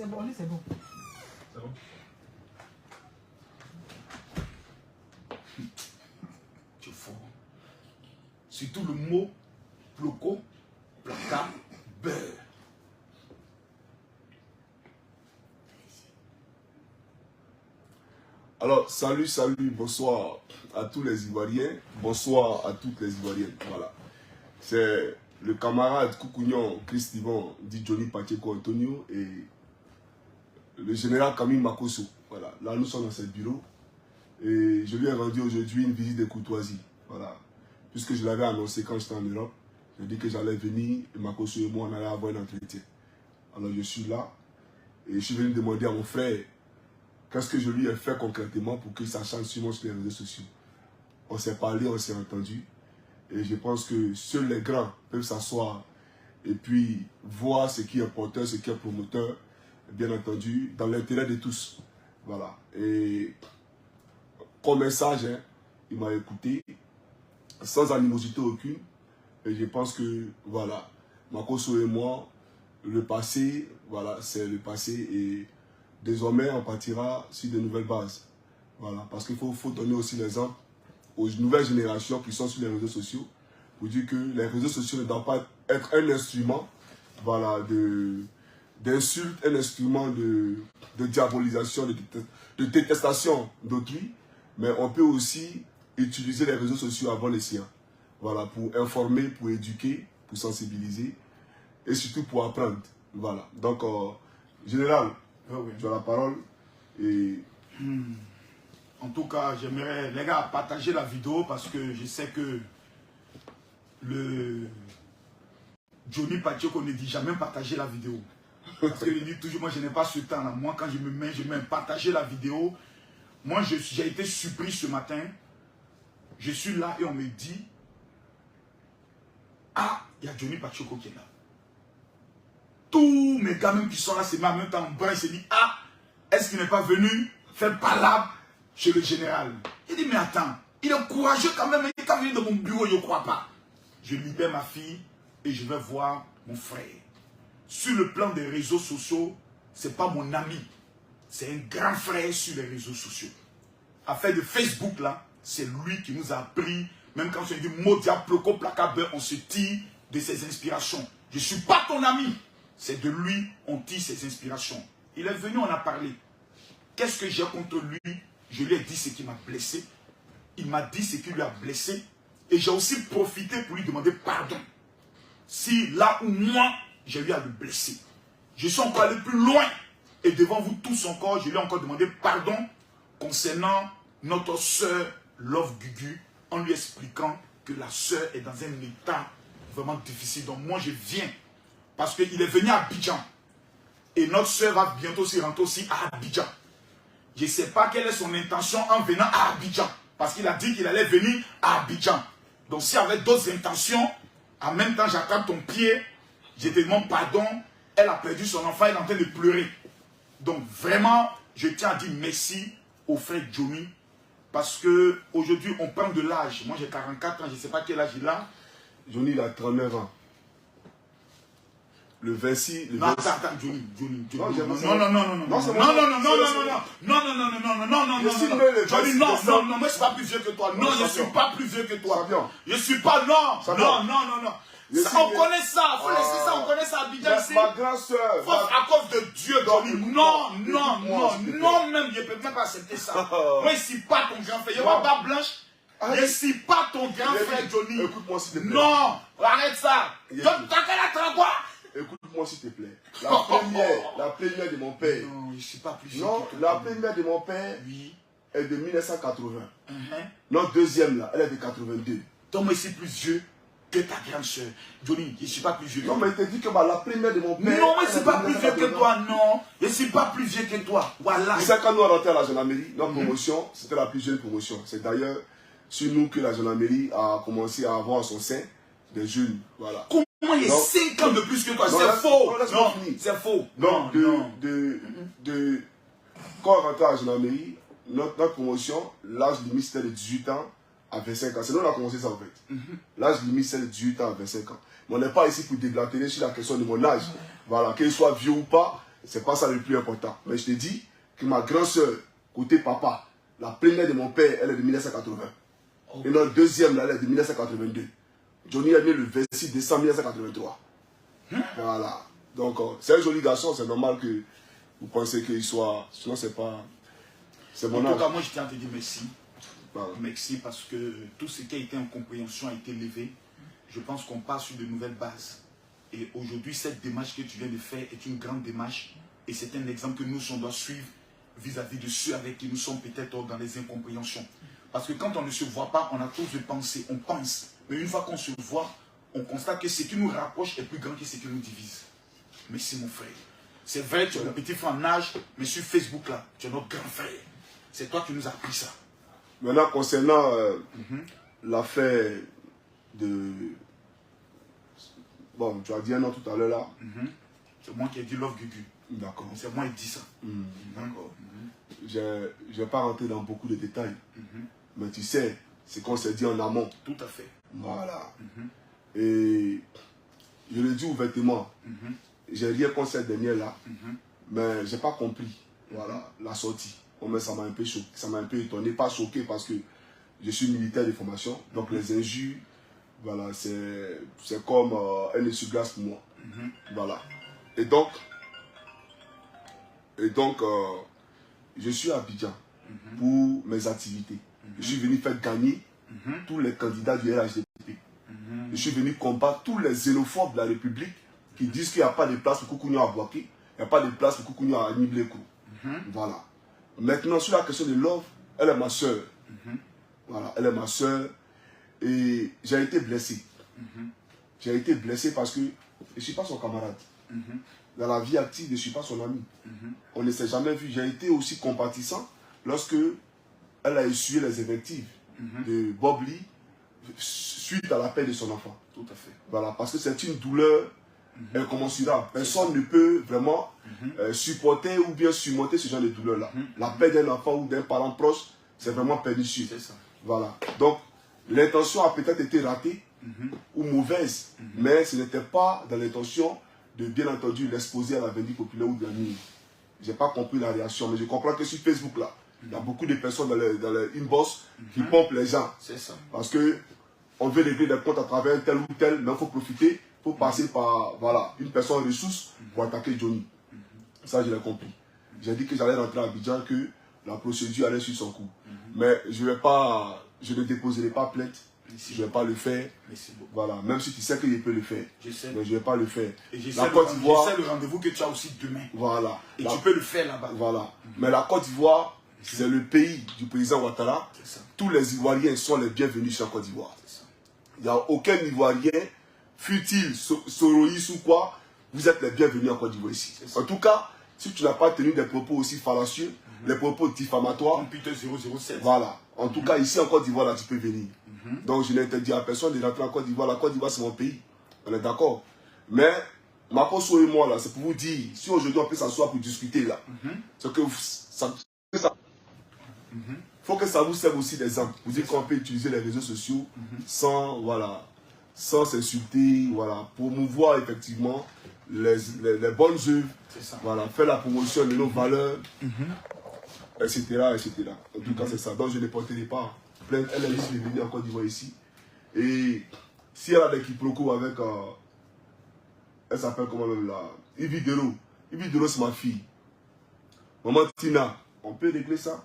C'est bon, c'est bon. C'est bon. Tu es fort. Surtout le mot bloco, placa, beurre. Alors, salut, bonsoir à tous les Ivoiriens, bonsoir à toutes les Ivoiriennes. Voilà. C'est le camarade Koukounion Christivan, dit Johnny Pacheco Antonio et le général Camille Makosso. Voilà. Là, nous sommes dans ce bureau et je lui ai rendu aujourd'hui une visite de courtoisie. Voilà. Puisque je l'avais annoncé quand j'étais en Europe, j'ai dit que j'allais venir et Makosso et moi, on allait avoir un entretien. Alors, je suis là et je suis venu demander à mon frère qu'est-ce que je lui ai fait concrètement pour que ça change sur les réseaux sociaux. On s'est parlé, on s'est entendu. Et je pense que seuls les grands peuvent s'asseoir et puis voir ce qui est porteur, ce qui est promoteur, bien entendu, dans l'intérêt de tous. Voilà. Et comme message, hein, il m'a écouté, sans animosité aucune. Et je pense que, voilà, Makosso et moi, le passé, voilà, c'est le passé et désormais, on partira sur de nouvelles bases. Voilà, parce qu'il faut donner aussi l'exemple aux nouvelles générations qui sont sur les réseaux sociaux pour dire que les réseaux sociaux ne doivent pas être un instrument, voilà, d'insulte, un instrument de diabolisation, de détestation d'autrui, mais on peut aussi utiliser les réseaux sociaux avant les siens. Voilà, pour informer, pour éduquer, pour sensibiliser et surtout pour apprendre. Voilà, donc, général, tu as la parole et... En tout cas, j'aimerais, les gars, partager la vidéo parce que je sais que le Johnny Pacheco ne dit jamais partager la vidéo. Parce qu'il dit toujours, moi je n'ai pas ce temps-là. Moi quand je mets partager la vidéo. Moi j'ai été surpris ce matin. Je suis là et on me dit, ah, il y a Johnny Pacheco qui est là. Tous mes gars même qui sont là, c'est en même temps, il se dit, ah, est-ce qu'il n'est pas venu faire palabre chez le général? Il dit, mais attends, il est courageux quand même, il est quand venu dans mon bureau, je ne crois pas. Je libère ma fille et je vais voir mon frère. Sur le plan des réseaux sociaux, ce n'est pas mon ami, c'est un grand frère sur les réseaux sociaux. Affaire de Facebook là, c'est lui qui nous a appris, même quand on dit Modia, Ploco, Placabeur, on se tire de ses inspirations. Je ne suis pas ton ami, c'est de lui on tire ses inspirations. Il est venu, on a parlé. Qu'est-ce que j'ai contre lui? Je lui ai dit ce qui m'a blessé. Il m'a dit ce qui lui a blessé. Et j'ai aussi profité pour lui demander pardon. Si là où moi, j'ai eu à le blesser. Je suis encore allé plus loin. Et devant vous tous encore, je lui ai encore demandé pardon concernant notre sœur Love Gugu, en lui expliquant que la sœur est dans un état vraiment difficile. Donc moi, je viens. Parce qu'il est venu à Abidjan. Et notre sœur va bientôt se rentrer aussi à Abidjan. Je ne sais pas quelle est son intention en venant à Abidjan. Parce qu'il a dit qu'il allait venir à Abidjan. Donc s'il y avait d'autres intentions, en même temps j'attrape ton pied, je te demande pardon, elle a perdu son enfant, elle est en train de pleurer. Donc vraiment, je tiens à dire merci au frère Johnny. Parce qu'aujourd'hui on prend de l'âge. Moi j'ai 44 ans, je ne sais pas quel âge il a. Johnny il a 39 ans. Le 26... Non, attends, Johnny. Non, Johnny, moi je suis pas plus vieux que toi. Non, je suis pas plus vieux que toi. Je suis pas, non. On connaît ça, faut laisser ça, on connaît ça à Abidjan ici. Ma grande soeur. À cause de Dieu, Johnny. Non, même, je peux même pas accepter ça. Moi, je suis pas ton grand frère. Il y a ma barbe blanche. Je suis pas ton grand frère, Johnny. Écoute-moi s'il te plaît. Non, arrête ça. T'as quel âge, quoi? Écoute-moi s'il te plaît. La première de mon père. Non, je ne suis pas plus vieux. Non, la première de mon père est de 1980. Notre deuxième là, elle est de 82. Donc moi je suis plus vieux que ta grande soeur. Johnny, je ne suis pas plus vieux. Non, mais il te dit que la première de mon père. Non, mais je ne suis pas plus vieux que toi, non. Je ne suis pas plus vieux que toi. Voilà. Tu sais, quand nous on rentré à la gendarmerie, notre promotion, c'était la plus jeune promotion. C'est d'ailleurs sur nous que la gendarmerie a commencé à avoir son sein des jeunes. Voilà. Moi, il y a 5 ans de plus que toi. C'est faux. Non, c'est faux. Non, quand on rentrait à la gendarmerie, notre promotion, l'âge limite c'était de 18 ans à 25 ans. C'est nous on a commencé ça en fait. L'âge limite c'est de 18 ans à 25 ans. Mais on n'est pas ici pour déblatérer sur la question de mon âge. Voilà, qu'il soit vieux ou pas, c'est pas ça le plus important. Mais je te dis que ma grande soeur, côté papa, la première de mon père, elle est de 1980. Okay. Et notre deuxième, là, elle est de 1982. Johnny est né le 26 décembre 1983. Voilà. Donc, c'est un joli garçon, c'est normal que vous pensez qu'il soit... Sinon, c'est pas... C'est mon âge. En tout cas, moi, je tiens à te dire merci. Voilà. Merci parce que tout ce qui a été en compréhension a été levé. Je pense qu'on part sur de nouvelles bases. Et aujourd'hui, cette démarche que tu viens de faire est une grande démarche. Et c'est un exemple que nous, on doit suivre vis-à-vis de ceux avec qui nous sommes peut-être dans les incompréhensions. Parce que quand on ne se voit pas, on a tous de pensées, on pense. Mais une fois qu'on se voit, on constate que ce qui nous rapproche est plus grand que ce qui nous divise. Merci mon frère. C'est vrai, tu es mon petit frère en âge, mais sur Facebook là, tu es notre grand frère. C'est toi qui nous as appris ça. Maintenant, concernant l'affaire de... Bon, tu as dit un nom tout à l'heure là. C'est moi qui ai dit Love Gugu. D'accord. C'est moi qui ai dit ça. D'accord. Je ne vais pas rentrer dans beaucoup de détails. Mais tu sais, c'est qu'on s'est dit en amont. Tout à fait. Voilà. Et je le dis ouvertement. J'ai rien contre cette dernière-là. Mais je n'ai pas compris. Voilà, la sortie. Mais ça m'a un peu choqué. Ça m'a un peu étonné. Pas choqué parce que je suis militaire de formation. Donc les injures, voilà, c'est comme un essuie-glace pour moi. Voilà. Et donc, je suis à Abidjan pour mes activités. Je suis venu faire gagner tous les candidats du RHDP. Je suis venu combattre tous les xénophobes de la République qui disent qu'il n'y a pas de place pour Koukouniou à Boaké, il n'y a pas de place pour Koukouniou à Niblekou. Voilà. Maintenant, sur la question de Love, elle est ma soeur. Voilà, elle est ma soeur. Et j'ai été blessé. J'ai été blessé parce que je ne suis pas son camarade. Dans la vie active, je ne suis pas son ami. On ne s'est jamais vu. J'ai été aussi compatissant lorsque elle a essuyé les invectives de Bob Lee suite à la paix de son enfant. Tout à fait. Voilà, parce que c'est une douleur incommensurable. Personne ne peut vraiment supporter ou bien surmonter ce genre de douleur-là. La paix d'un enfant ou d'un parent proche, c'est vraiment pernicieux. C'est ça. Voilà. Donc, l'intention a peut-être été ratée ou mauvaise, mais ce n'était pas dans l'intention de, bien entendu, l'exposer à la vindicte populaire ou de la nuit. Je n'ai pas compris la réaction, mais je comprends que sur Facebook, là, il y a beaucoup de personnes dans les inbox qui pompent les gens. C'est ça. Parce que on veut régler des comptes à travers un tel ou tel, mais il faut profiter, il faut passer par voilà, une personne ressource pour attaquer Johnny. Ça, je l'ai compris. J'ai dit que j'allais rentrer à Abidjan, que la procédure allait sur son coup. Mais je ne déposerai pas plainte. Je ne vais pas le faire. Voilà. Même si tu sais que je peux le faire. Je sais. Mais je ne vais pas le faire. Et je sais le rendez-vous que tu as aussi demain. Voilà. Et tu peux le faire là-bas. Voilà. Mais la Côte d'Ivoire, c'est le pays du président Ouattara. Tous les Ivoiriens sont les bienvenus sur la Côte d'Ivoire. Il n'y a aucun Ivoirien, fut-il soroïs ou quoi, vous êtes les bienvenus en Côte d'Ivoire ici. En tout cas, si tu n'as pas tenu des propos aussi fallacieux, des propos diffamatoires. Computer 007. Voilà. En tout cas, ici en Côte d'Ivoire, là, tu peux venir. Donc, je n'interdis à personne de rentrer en Côte d'Ivoire. La Côte d'Ivoire, c'est mon pays. On est d'accord. Mais, Makoso et moi, là, c'est pour vous dire, si aujourd'hui on peut s'asseoir pour discuter, là, c'est que ça faut que ça vous serve aussi d'exemple. Vous dites qu'on peut utiliser les réseaux sociaux sans, voilà, sans s'insulter, voilà, promouvoir effectivement les bonnes œuvres, voilà, faire la promotion de nos valeurs, etc., etc. En tout cas, c'est ça. Donc, je ne porterai pas plainte. Elle est ici, venue en Côte d'Ivoire ici. Et si elle a des quiproquos avec, elle s'appelle comment même là, Ividero. Ividero, c'est ma fille. Maman Tina, on peut régler ça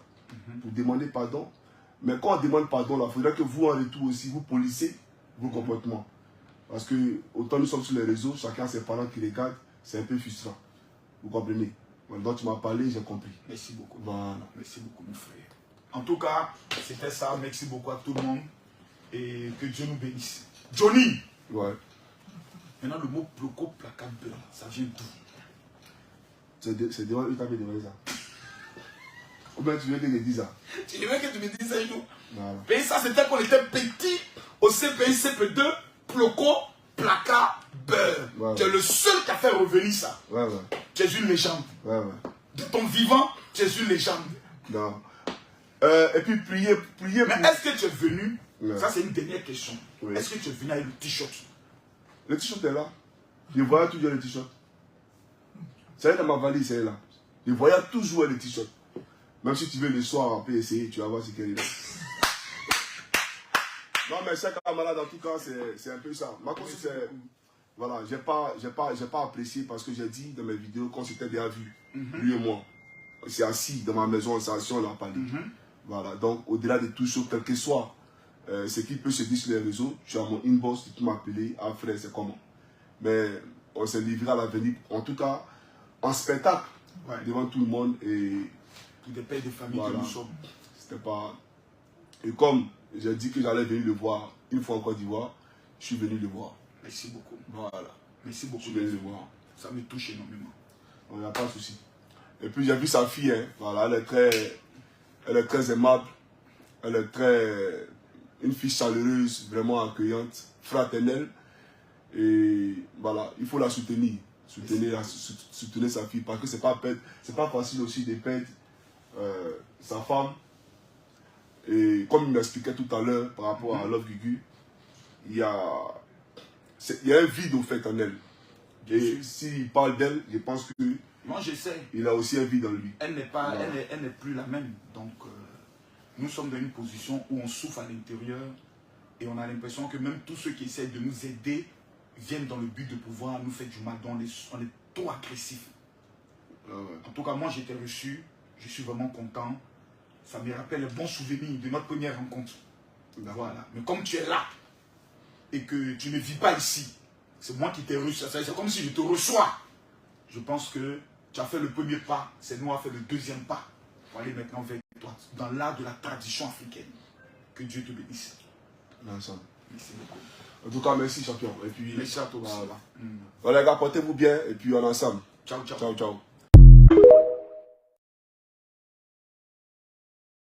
pour demander pardon. Mais quand on demande pardon, il faudrait que vous, en retour aussi, vous polissez vos comportements. Parce que, autant nous sommes sur les réseaux, chacun a ses parents qui regardent, c'est un peu frustrant. Vous comprenez? Maintenant, tu m'as parlé, j'ai compris. Merci beaucoup. Voilà. Merci beaucoup, mon frère. En tout cas, c'était ça. Merci beaucoup à tout le monde. Et que Dieu nous bénisse. Johnny! Ouais. Maintenant, le mot bloco placard beurre, ça vient d'où? C'est devant eux, tu avais demandé ça. Ou bien tu veux que je te dise ça? Tu veux que tu me dises ça et tout? Voilà. Et ça, c'était quand on était petit au CPI, CP2, bloco placard beurre. Ouais, tu es le seul qui a fait revenir ça. Ouais, ouais. Tu es une légende. Ouais, ouais. De ton vivant, tu es une légende. Non. Et puis prier Mais pour... est-ce que tu es venu? Ouais. Ça, c'est une dernière question. Oui. Est-ce que tu es venu avec le t-shirt? Le t-shirt est là. Je voyais toujours le t-shirt. Ça est dans ma valise, c'est là. Je voyais toujours les t-shirts. Même si tu veux le soir, on peut essayer, tu vas voir ce qu'elle est là. Non, mais chaque camarade, en tout cas, c'est un peu ça. Ma cause, c'est... Voilà, j'ai pas apprécié parce que j'ai dit dans mes vidéos qu'on s'était déjà vu, lui et moi. C'est assis dans ma maison, on s'est assis, on l'a parlé. Voilà, donc au-delà de tout ça, quel que soit ce qui peut se dire sur les réseaux, tu as mon inbox, tu peux m'appeler, ah frère, c'est comment. Mais on s'est livré à l'avenir, en tout cas, en spectacle, devant tout le monde. Et tous des pères et des familles voilà, que nous sommes. C'était pas... Et comme j'ai dit que j'allais venir le voir une fois en Côte d'Ivoire, je suis venu le voir. Merci beaucoup. Voilà. Merci beaucoup. Je suis venu le voir. Ça me touche énormément. Il n'y a pas de souci. Et puis j'ai vu sa fille, hein. Voilà, elle est très aimable. Elle est très... Une fille chaleureuse, vraiment accueillante, fraternelle. Et voilà, il faut la soutenir. Soutenir sa fille. Parce que c'est pas facile aussi de perdre sa femme. Et comme il m'expliquait tout à l'heure par rapport à Love Gugu, il y a un vide au fait en elle. Et s'il parle d'elle, je pense que moi je sais. Il a aussi un vide en lui. Elle n'est plus la même. Donc nous sommes dans une position où on souffre à l'intérieur et on a l'impression que même tous ceux qui essaient de nous aider viennent dans le but de pouvoir nous faire du mal. Donc on est trop agressifs. En tout cas, moi j'ai été reçu, je suis vraiment content. Ça me rappelle les bons souvenirs de notre première rencontre. Voilà. Mais comme tu es là et que tu ne vis pas ici, c'est moi qui t'ai reçu. C'est comme si je te reçois. Je pense que tu as fait le premier pas, c'est nous à faire le deuxième pas pour aller maintenant vers toi, dans l'art de la tradition africaine. Que Dieu te bénisse. Merci beaucoup. En tout cas, merci champion. Et puis, merci à toi. Voilà, les gars, portez-vous bien et puis on est ensemble. Ciao, ciao. Ciao, ciao.